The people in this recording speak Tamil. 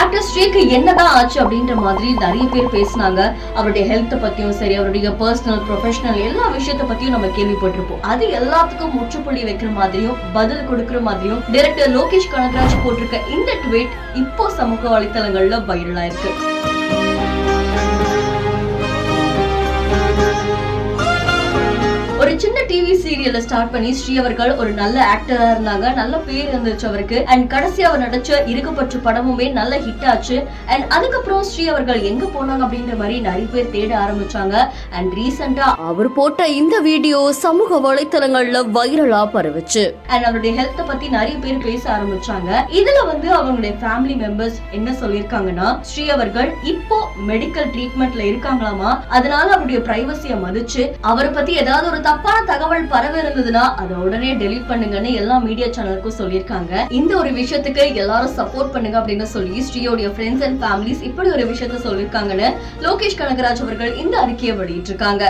ஆக்டர் ஸ்ரீக்கு என்னதான் ஆச்சு அப்படின்ற மாதிரி நிறைய பேர் பேசினாங்க. அவருடைய ஹெல்த் பத்தியும் சரி, அவருடைய பர்சனல் ப்ரொஃபஷனல் எல்லா விஷயத்த பத்தியும் நம்ம கேள்விப்பட்டிருப்போம். அது எல்லாத்துக்கும் முற்றுப்புள்ளி வைக்கிற மாதிரியும் பதில் கொடுக்கிற மாதிரியும் டைரக்டர் லோகேஷ் கனகராஜ் போட்டிருக்க இந்த ட்வீட் இப்போ சமூக வலைத்தளங்கள்ல வைரலா இருக்கு. ஒரு சின்ன டிவி சீரியல்ல ஸ்டார்ட் பண்ணி ஸ்ரீ அவர்கள் ஒரு நல்ல ஆக்டரா இருந்தாங்க. நல்ல பேர் இருந்துச்சு அவருக்கு. அண்ட் கடைசி அவர் நடிச்ச இருக்கப்பற்று படமுமே நல்ல ஹிட் ஆச்சு. அண்ட் அதுக்கப்புறம் ஸ்ரீ அவர்கள் எங்க போனாங்க அப்படின்ற மாதிரி நிறைய பேர் தேட ஆரம்பிச்சாங்க. அண்ட் ரீசெண்டா அவர் போட்ட இந்த வீடியோ சமூக வலைத்தளங்கள்ல வைரலா பரவுச்சு. அண்ட் அவருடைய ஹெல்த் பத்தி நிறைய பேர் பேச ஆரம்பிச்சாங்க. இதுல அவங்களுடைய ஃபேமிலி மெம்பர்ஸ் என்ன சொல்லிருக்காங்கன்னா, ஸ்ரீ அவர்கள் இப்போ மெடிக்கல் ட்ரீட்மெண்ட்ல இருக்காங்களாமா. அதனால அவருடைய பிரைவசியை மதிச்சு அவரை பத்தி ஏதாவது ஒரு தப்பான தகவல் பரவ இருந்ததுன்னா அதை உடனே டெலீட் பண்ணுங்கன்னு எல்லா மீடியா சேனலுக்கும் சொல்லியிருக்காங்க. இந்த ஒரு விஷயத்துக்கு எல்லாரும் சப்போர்ட் பண்ணுங்க அப்படின்னு சொல்லி ஸ்ரீயோட ஃப்ரெண்ட்ஸ் அண்ட் ஃபேமிலிஸ் இப்படி ஒரு விஷயத்த சொல்லியிருக்காங்கன்னு லோகேஷ் கனகராஜ் அவர்கள் இந்த அறிக்கையை வெளியிட்டிருக்காங்க.